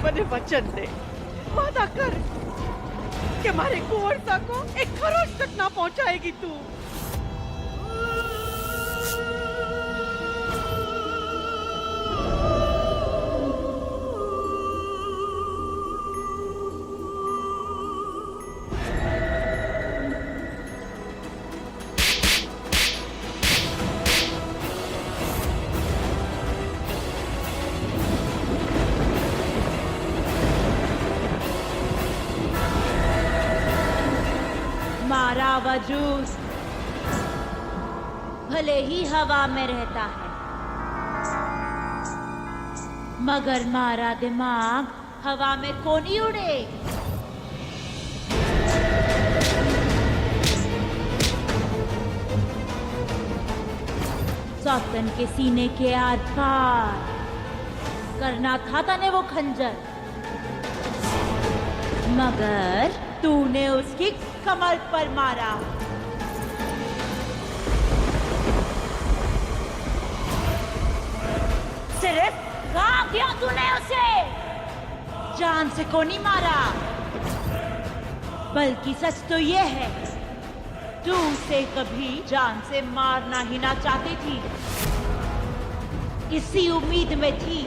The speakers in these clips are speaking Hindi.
મને वचन दे, वादा कर कि हमारे कुंवर सा को एक खरोच तक ना पहुंचाएगी तू। मारा वजूद भले ही हवा में रहता है, मगर मारा दिमाग हवा में को नहीं उड़े। सौतन के सीने के आर पार करना था तने वो खंजर, मगर तूने उसकी कमर पर मारा। सिर्फ कहा क्यों तूने उसे? जान से को नहीं मारा, बल्कि सच तो ये है तू उसे कभी जान से मारना ही ना चाहती थी। इसी उम्मीद में थी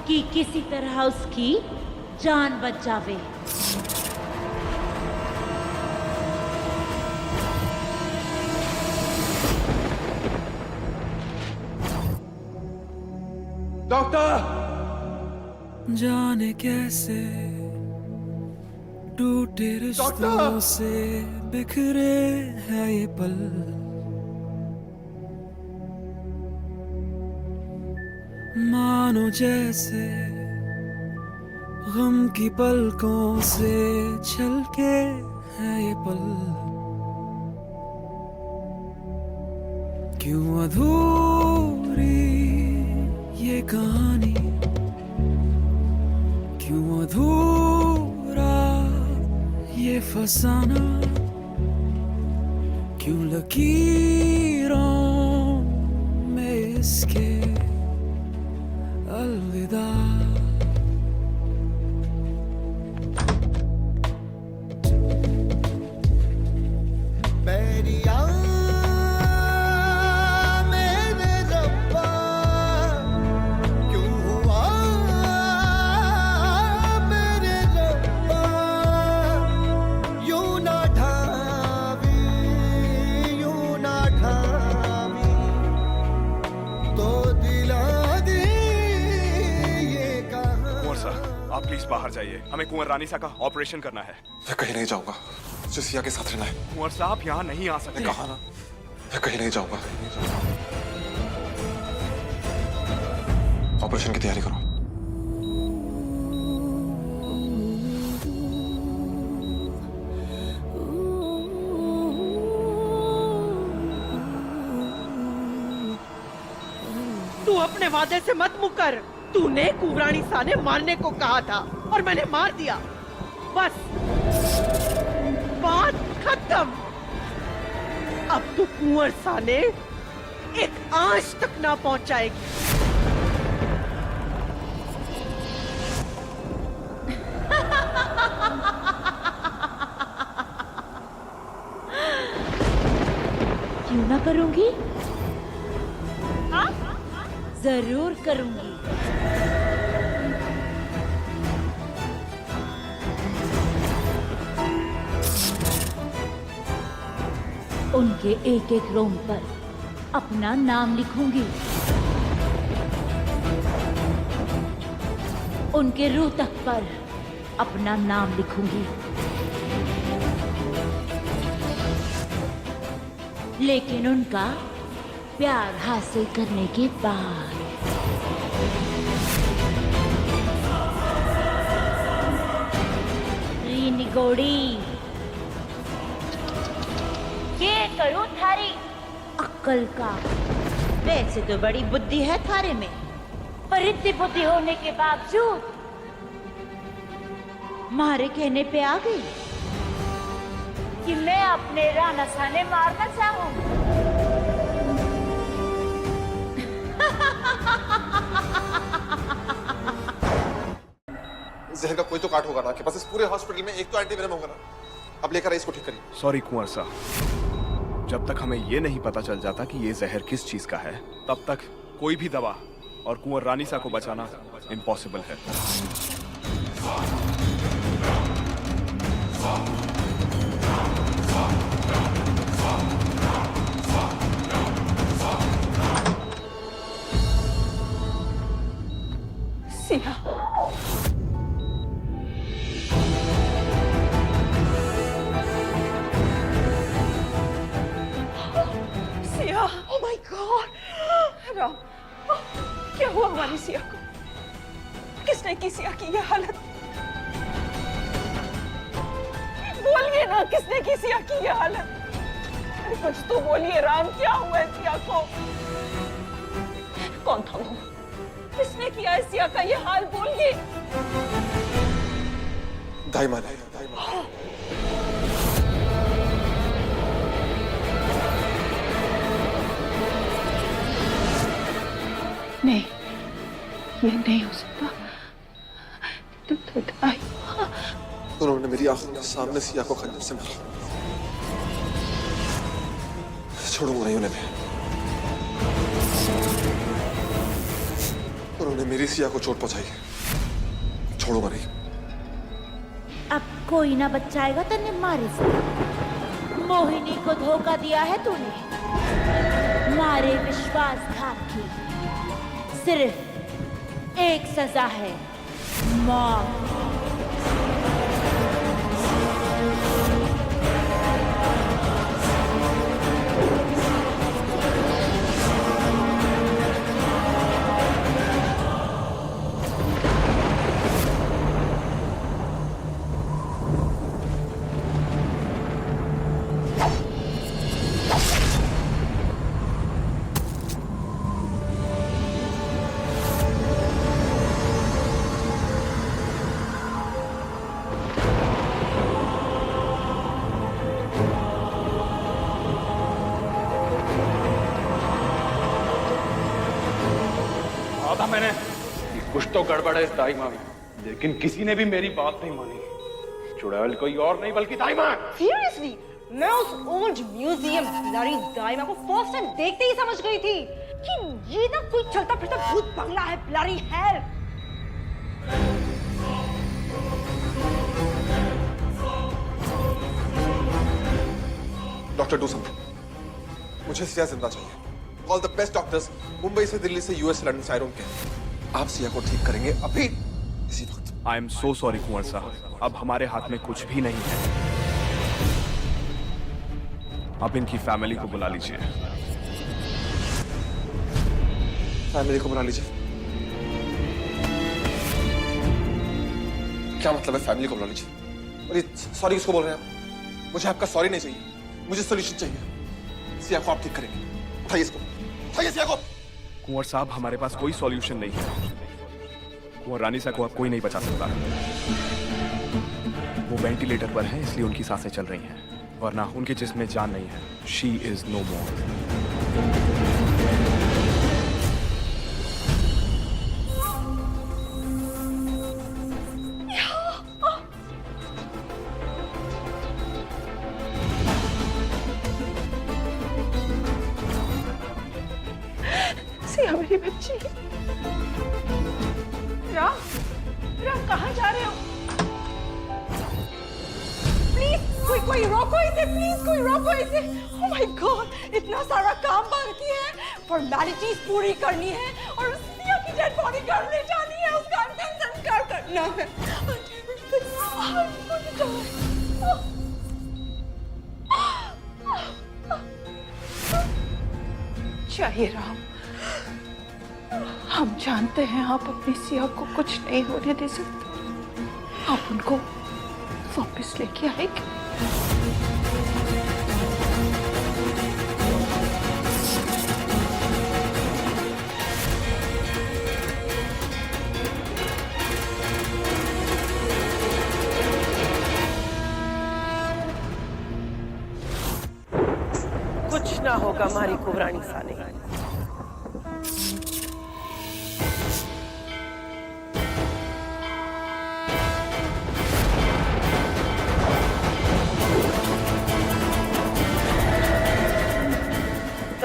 कि किसी तरह उसकी जान बच जावे। डॉक्टर! जाने कैसे टूटे रिश्तों से बिखरे है ये पल, मानो जैसे गम की पलकों से छलके है ये पल। क्यों अधूरी ये कहानी, क्यों अधूरा ये फसाना, क्यों लकीरों में इसके अलविदा। बाहर जाइए, हमें कुंवर रानी सा का ऑपरेशन करना है। मैं कहीं नहीं जाऊंगा, मुझे सिया के साथ रहना है। कुंवर साहब यहाँ नहीं आ सकते। कहा ना, मैं कहीं नहीं जाऊंगा। ऑपरेशन की तैयारी करो। तू अपने वादे से मत मुकर। तूने कुंवरानी सा ने मारने को कहा था और मैंने मार दिया। बस बात खत्म। अब तू कुंवर सा ने एक आंच तक ना पहुंचाएगी। क्यों ना करूंगी? हाँ? जरूर करूंगी। उनके एक एक रोम पर अपना नाम लिखूंगी, उनके रूह तक पर अपना नाम लिखूंगी। लेकिन उनका प्यार हासिल करने के बाद निगोड़ी ये करूं थारी अक्कल का। वैसे तो बड़ी बुद्धि है थारे में, पर इतनी बुद्धि होने के बावजूद मारे कहने पे आ गई कि मैं अपने राणा साने मारना चाहूं। जहर का कोई तो काट होगा ना आपके पास। इस पूरे हॉस्पिटल में एक तो एंटीवेनम होगा ना। अब लेकर आइए, इसको ठीक करिए। सॉरी कुंवर साहब, जब तक हमें ये नहीं पता चल जाता कि ये जहर किस चीज का है, तब तक कोई भी दवा और कुंवर रानीसा को बचाना इम्पॉसिबल है। Siya, Siya, oh my God, Ram, क्या हुआ हमारी सिया को? किसने की सिया की ये हालत? बोलिए ना, किसने की सिया की ये हालत? अरे कुछ तो बोलिए राम, क्या हुआ है सिया को? कौन था वो? किसने किया है सिया का ये हाल? बोलिए। दाईमा ने, दाईमा। नहीं, ये नहीं हो सकता। उन्होंने मेरी आंखों के सामने सिया को खंजर से मारा। छोड़ूंगा नहीं उन्हें। उन्होंने मेरी सिया को चोट पहुंचाई, छोड़ूंगा नहीं। अब कोई ना बचाएगा तन्ने मारे से। मोहिनी को धोखा दिया है तूने। मारे विश्वासघात की सिर्फ एक सजा है, मौत। मैंने कि कुछ तो गड़बड़ है इस दाईमा में, लेकिन किसी ने भी मेरी बात नहीं मानी। चुड़ैल कोई और नहीं बल्कि दाईमा। Seriously? मैं उस ओल्ड म्यूजियम ब्लरी दाईमा को फर्स्ट टाइम देखते ही समझ गई थी कि ये ना कोई चलता फिरता भूत बंगला है, blurry hello. Doctor do something. मुझे सिया जिंदा चाहिए। All the best doctors, Mumbai से, दिल्ली से, यूएस से, लंदन से, I don't care। आप सिया को ठीक करेंगे अभी, इसी वक्त। आई एम सो सॉरी कुंवर साहब, अब हमारे हाथ में कुछ भी नहीं है। आप इनकी फैमिली को बुला लीजिए। फैमिली को बुला लीजिए? क्या मतलब है फैमिली को बुला लीजिए? और ये सॉरी किसको बोल रहे हैं आप? मुझे आपका सॉरी नहीं चाहिए, मुझे सोल्यूशन चाहिए। सिया को आप ठीक करेंगे। उठाइए इसको, उठाइए सिया को। कुंवर साहब, हमारे पास कोई सॉल्यूशन नहीं है। कुंवर रानीसा को अब कोई नहीं बचा सकता। वो वेंटिलेटर पर हैं, इसलिए उनकी सांसें चल रही हैं, वरना उनके जिस्म में जान नहीं है। शी इज नो मोर। सिया मेरी बच्ची। राम, राम कहाँ जा रहे हो? प्लीज कोई रोको इसे, प्लीज कोई रोको इसे। ओह माय गॉड, इतना सारा काम बाकी है, फॉर्मेलिटीज पूरी करनी है और सिया की डेड बॉडी घर ले जानी है, उसका अंतिम संस्कार करना है। चाहिए राम, हम जानते हैं आप अपनी सिया को कुछ नहीं होने दे सकते। आप उनको वापस लेके आएंगे। कुछ ना होगा हमारी कुंवरानी साने।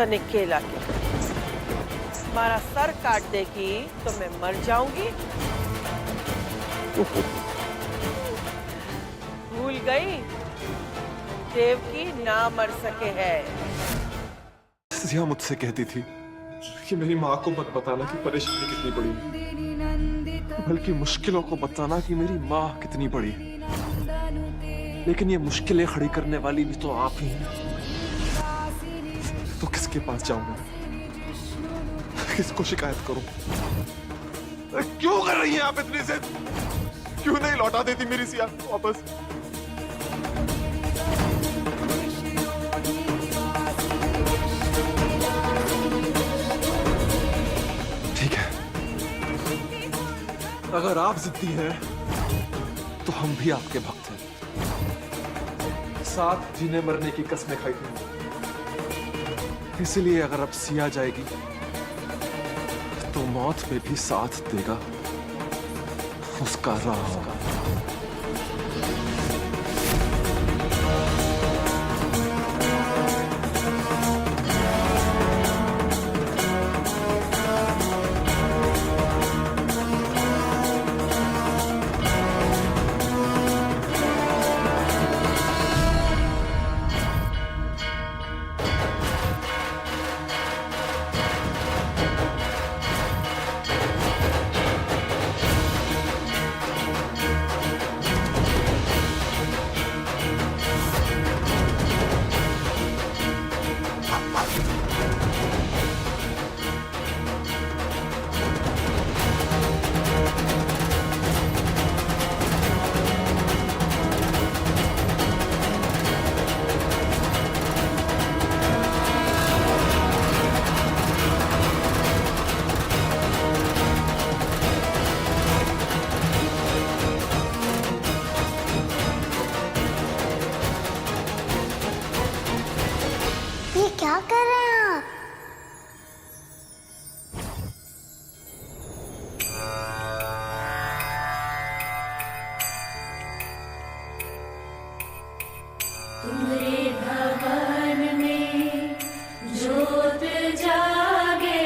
तने केला के हमारा सर काट देगी तो मैं मर जाऊंगी। भूल गई देवकी ना मर सके है। सिया मुझसे कहती थी कि मेरी माँ को मत बताना कि परेशानी कितनी बड़ी है, बल्कि मुश्किलों को बताना कि मेरी माँ कितनी बड़ी है। लेकिन ये मुश्किलें खड़ी करने वाली भी तो आप ही हैं। तो किसके पास जाऊंगा, किसको शिकायत करूं? क्यों कर रही हैं आप इतनी जिद? क्यों नहीं लौटा देती मेरी सिया को वापस? ठीक है, अगर आप जिद्दी हैं तो हम भी आपके भक्त हैं। साथ जीने मरने की कसमें खाई थी, इसलिए अगर अब सिया जाएगी तो मौत में भी साथ देगा उसका राम। क्या कर रहे हैं आप? तुम्हारे भवन में ज्योत जागे,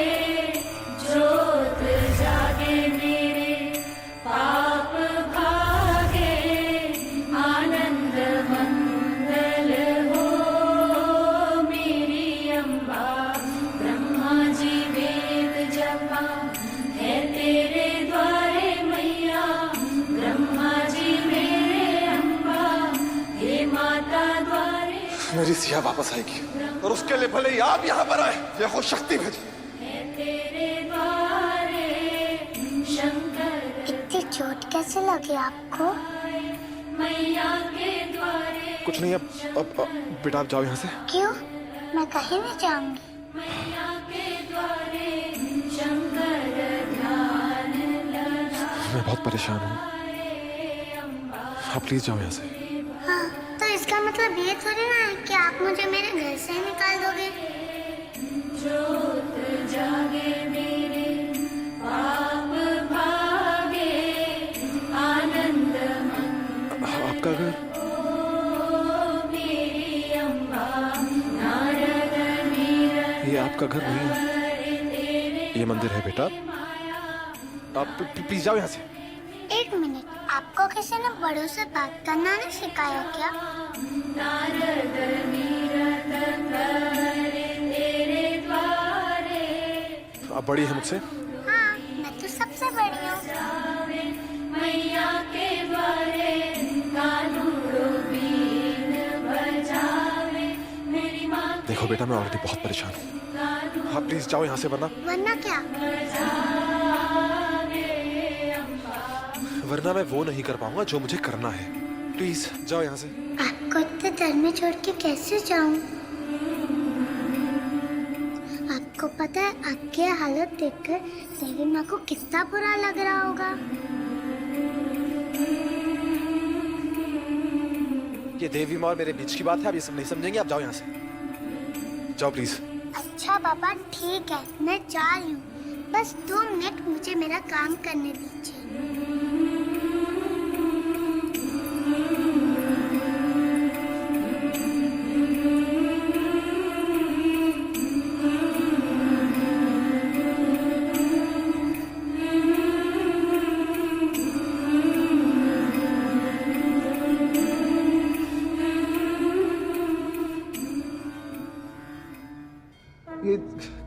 ज्योत जागे मेरे पाप भागे, आनंद मंगल हो मेरी अम्बा। ब्रह्मा जी वेद जपा है तेरे द्वारे मैया, ब्रह्मा जी मेरे अम्बा, हे माता द्वारे। मेरी सिया वापस आएगी और उसके लिए भले ही आप यहाँ पर आए या हो शक्ति भेजी। तेरे द्वारे शंकर, इतनी चोट कैसे लगी आपको? मैया के द्वारे। कुछ नहीं, अब बेटा आप जाओ यहाँ से। क्यों? मैं कहीं नहीं जाऊंगी। मैया के द्वारे शंकर ध्यान लगा। मैं बहुत परेशान हूँ, आप प्लीज जाओ यहाँ से। हाँ, तो इसका मतलब ये थोड़ी ना है कि आप मुझे मेरे घर से निकाल दोगे। ज्योत जागे मेरे पाप भागे, आनंद आपका घर? मेरी अम्बा, नारद नीरद। ये आपका घर नहीं है, ये मंदिर है बेटा। आप प्लीज जाओ यहाँ से। एक मिनट, आपको किसी ने बड़ों से बात करना नहीं सिखाया क्या? नारद नीरद करे तेरे द्वारे। आप बड़ी है मुझसे? हाँ, मैं तो सबसे बड़ी हूँ। मैया के द्वारे कानूरो बीन बजावे, मेरी माँ। देखो बेटा, मैं ऑलरेडी बहुत परेशान हूँ, आप प्लीज जाओ यहाँ से, वरना क्या? वरना मैं वो नहीं कर पाऊंगा जो मुझे करना है। प्लीज जाओ यहाँ से। आपको इतने डर में छोड़ के कैसे जाऊं? आपको पता है आपकी हालत देखकर देवी माँ को कितना बुरा लग रहा होगा। ये देवी माँ और मेरे बीच की बात है, आप ये सब नहीं समझेंगे। आप जाओ यहाँ से, जाओ प्लीज। अच्छा बाबा ठीक है, मैं जा रही हूँ, बस 2 मिनट मुझे मेरा काम करने दीजिए।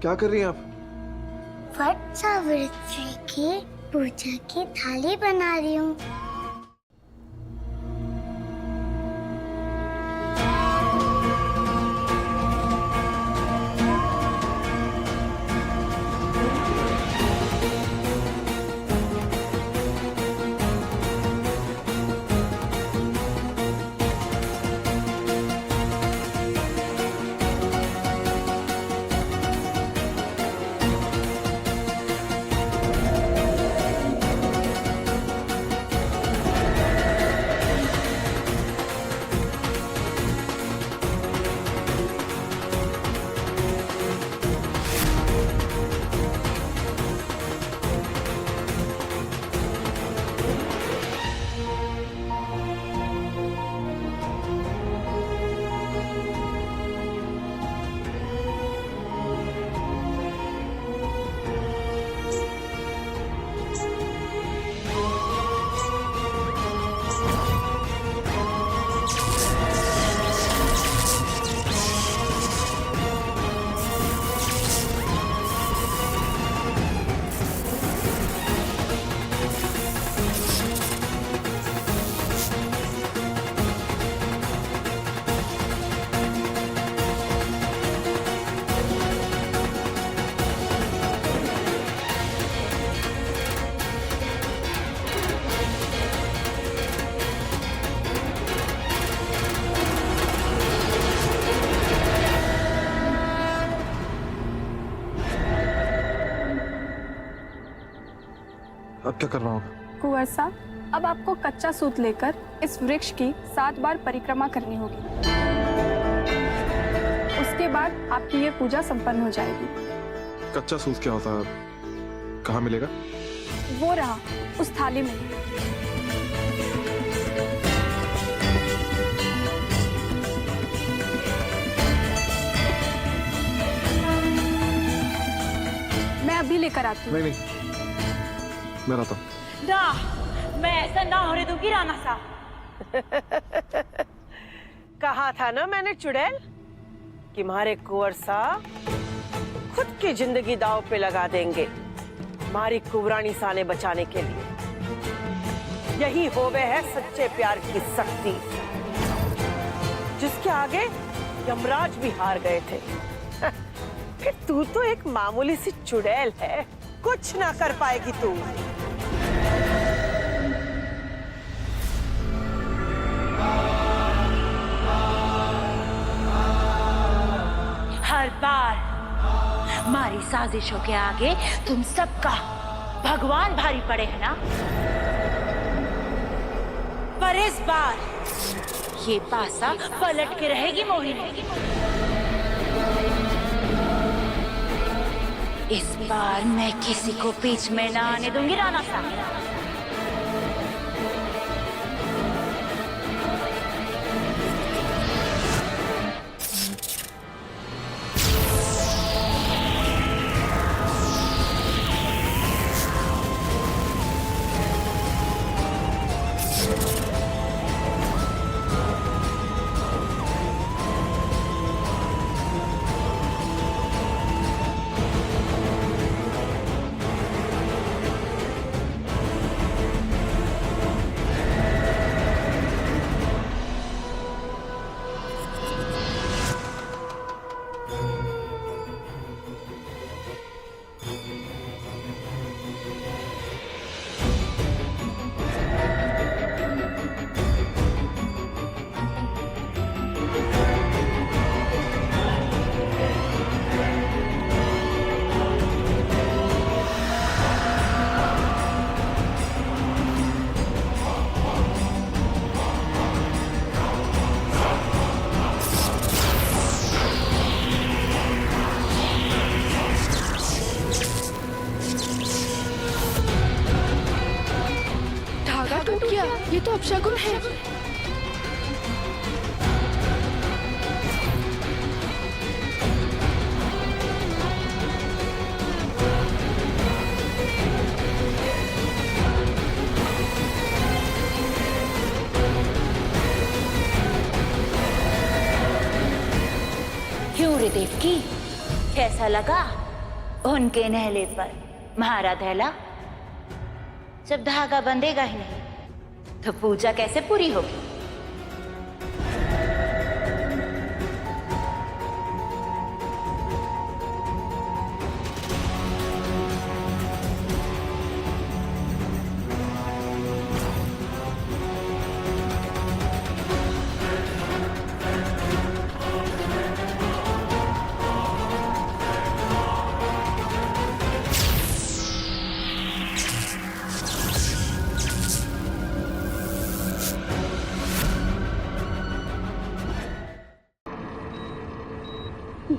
क्या कर रही हैं आप? वट सावित्री की पूजा की थाली बना रही हूँ। अब क्या करना होगा? कुंवर साहब, अब आपको कच्चा सूत लेकर इस वृक्ष की 7 बार परिक्रमा करनी होगी। उसके बाद आपकी ये पूजा संपन्न हो जाएगी। कच्चा सूत क्या होता है? कहाँ मिलेगा? वो रहा उस थाली में। मैं अभी लेकर आती हूँ। नहीं, मैं रहता हूँ। ना, मैं ऐसा ना होने दूंगी राणा साहब। कहा था ना मैंने चुड़ैल कि हमारे कुंवर साहब खुद की जिंदगी दांव पे लगा देंगे हमारी कुंवरानी साने बचाने के लिए। यही होवे है सच्चे प्यार की शक्ति, जिसके आगे यमराज भी हार गए थे। फिर तू तो एक मामूली सी चुड़ैल है, कुछ ना कर पाएगी तू। हर बार हमारी साजिशों के आगे तुम सबका भगवान भारी पड़े है ना, पर इस बार ये पासा पलट के रहेगी मोहिनी। इस बार मैं किसी को बीच में ना आने दूंगी राणा साहब। ये तो अपशगुन है। क्यों रे देवकी, कैसा लगा? खून के नहले पर महारा दहला। जब धागा बंधेगा ही नहीं तो पूजा कैसे पूरी होगी?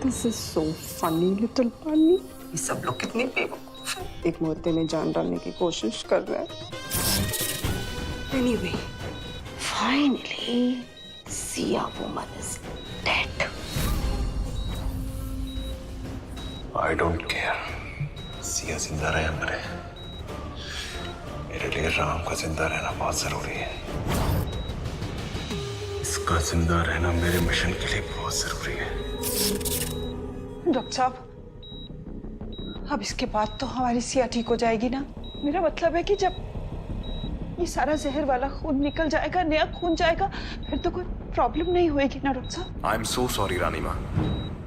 This is so funny little पानी। ये सब लोग कितने बेवकूफ हैं। एक मुर्दे में जान डालने की कोशिश कर रहा है। Anyway, finally Siya woman is dead. I don't care Siya जिंदा रहे या मरे, मेरे लिए राम का जिंदा रहना बहुत जरूरी है। इसका जिंदा रहना मेरे मिशन के लिए बहुत जरूरी है। डॉक्टर साहब, अब इसके बाद तो हमारी सिया ठीक हो जाएगी ना? मेरा मतलब है कि जब ये सारा जहर वाला खून निकल जाएगा, नया खून जाएगा, फिर तो कोई प्रॉब्लम नहीं होएगी ना डॉक्टर साहब? आई एम सो सॉरी रानी माँ।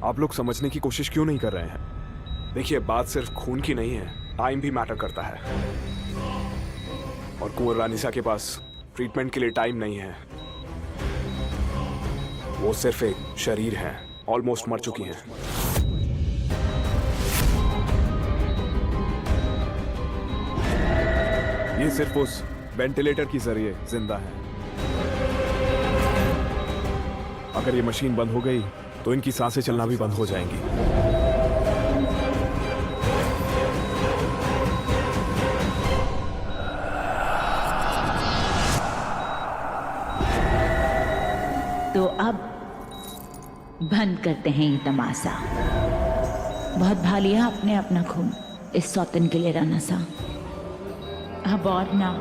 आप लोग समझने की कोशिश क्यों नहीं कर रहे हैं? देखिए, बात सिर्फ खून की नहीं है, टाइम भी मैटर करता है। और कुंवर रानीसा के पास ट्रीटमेंट के लिए टाइम नहीं है। वो सिर्फ एक शरीर है, ऑलमोस्ट मर चुकी हैं। ये सिर्फ उस वेंटिलेटर के जरिए जिंदा है। अगर ये मशीन बंद हो गई तो इनकी सांसें चलना भी बंद हो जाएंगी। तो अब बंद करते हैं ये तमाशा। बहुत भालिया आपने अपना खून इस सौतन के लिए राना सा। अब और ना।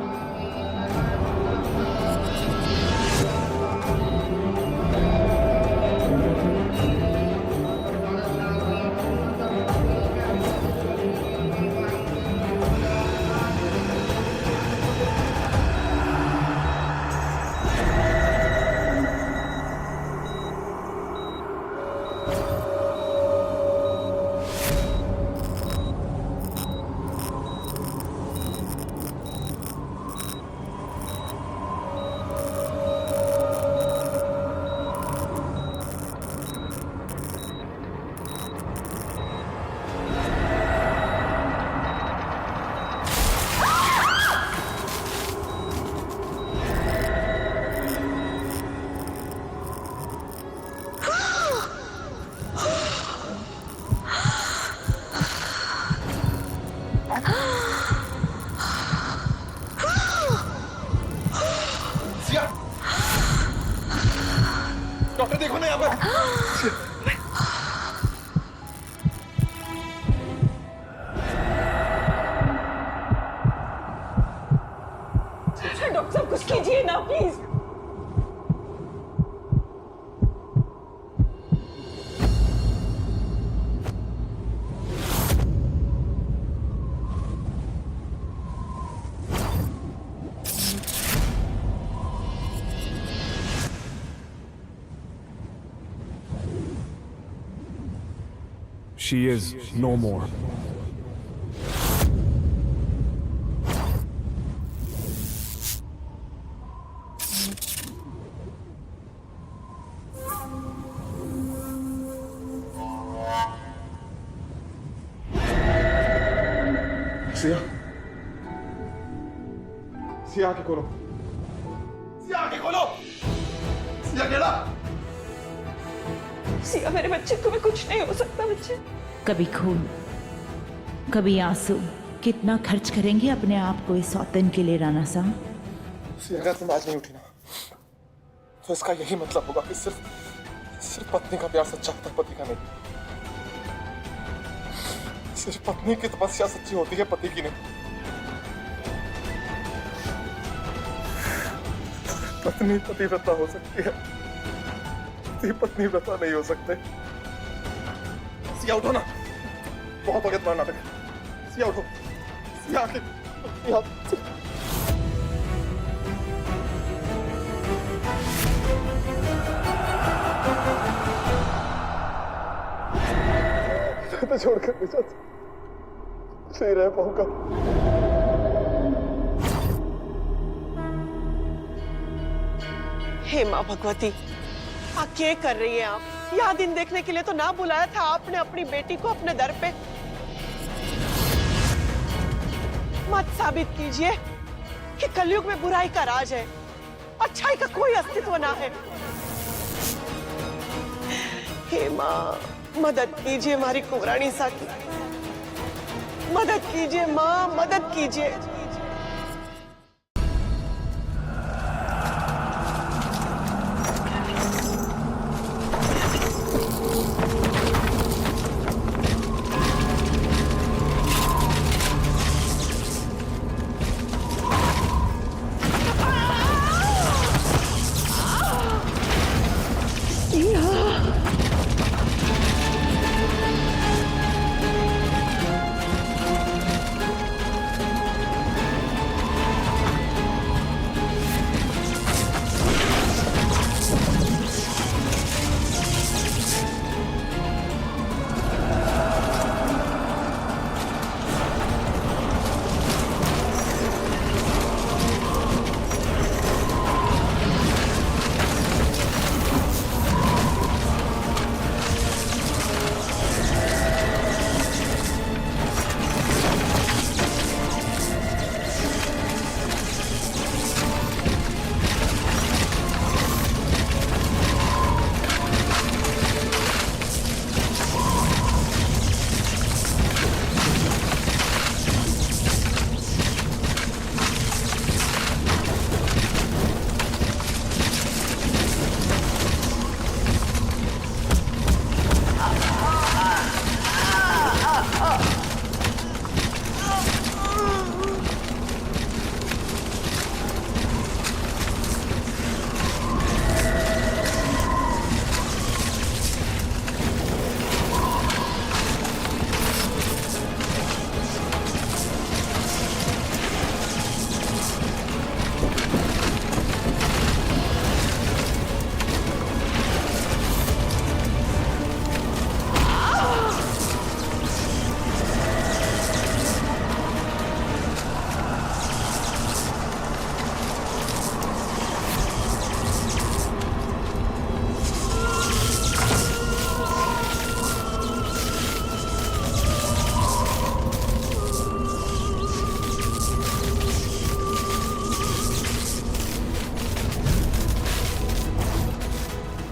डॉक्टर देखो ना यहाँ पर। डॉक्टर साहब, कुछ कीजिए ना please. She is no more. Siya, Siya आंखें खोलो। सिया आंखें खोलो। सिया गेड़ा। सिया मेरे बच्चे, तुम्हें कुछ नहीं हो सकता बच्चे। कभी खून, कभी आंसू, कितना खर्च करेंगे अपने आप को इस सौतन के लिए राना सा? सिया, अगर तुम आज नहीं उठी ना तो इसका यही मतलब होगा कि सिर्फ पत्नी का प्यार सच्चा होता है, पति का नहीं। सिर्फ पत्नी की तपस्या सच्ची होती है, पति की नहीं। पत्नी पतिव्रता हो सकती है, पति पत्नीव्रता नहीं हो सकते। सिया उठो ना, बहुत वक्त तुम्हारा नाटक है। सिया उठो, सिया आके तो छोड़कर नहीं जाती, नहीं रह पाऊंगा। हे माँ भगवती, क्या कर रही हैं आप? यह दिन देखने के लिए तो ना बुलाया था आपने अपनी बेटी को अपने दर पे। मत साबित कीजिए कि कलयुग में बुराई का राज है, अच्छाई का कोई अस्तित्व ना है। हे माँ, मदद कीजिए हमारी कुंवरानी सा की, मदद कीजिए माँ, मदद कीजिए।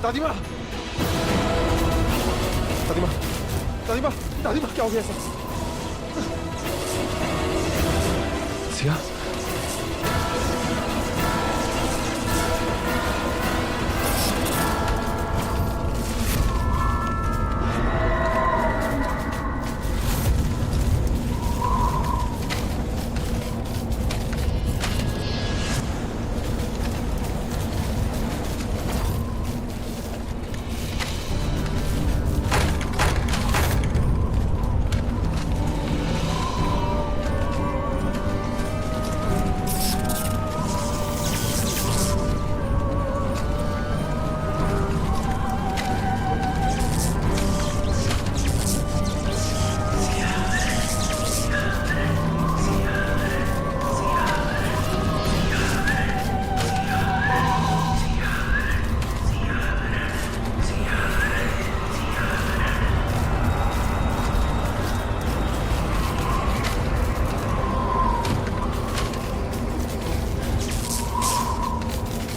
दादी माँ, दादी माँ, दादी माँ, दादी माँ, क्या हो गया सब? सिया,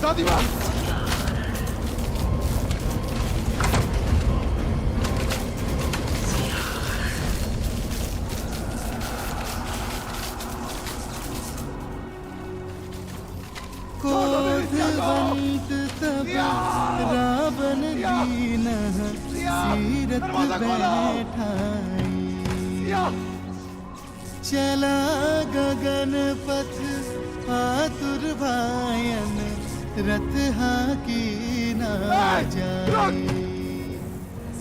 दादी माँ, कोधवंत तब रावण दीन सीरत बैठाई, चला गगन पथ आतुर भायन रथ हाकी ना जाए।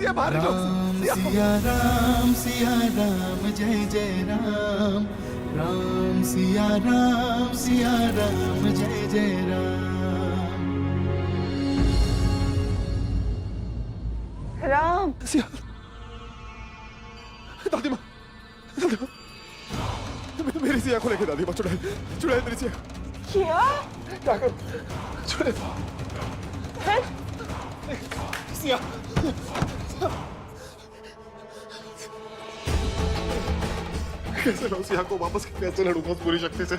सिया बाहर निकलो सिया राम जय जय राम राम सिया राम जय जय राम राम सिया दादी माँ मेरी सिया को लेके दादी माँ चुड़ैल चुड़ैल मेरी सिया क्या क्या करूं चुड़ैल सिया कैसे मैं उस सिया को वापस कैसे लड़ूंगा उस पूरी शक्ति से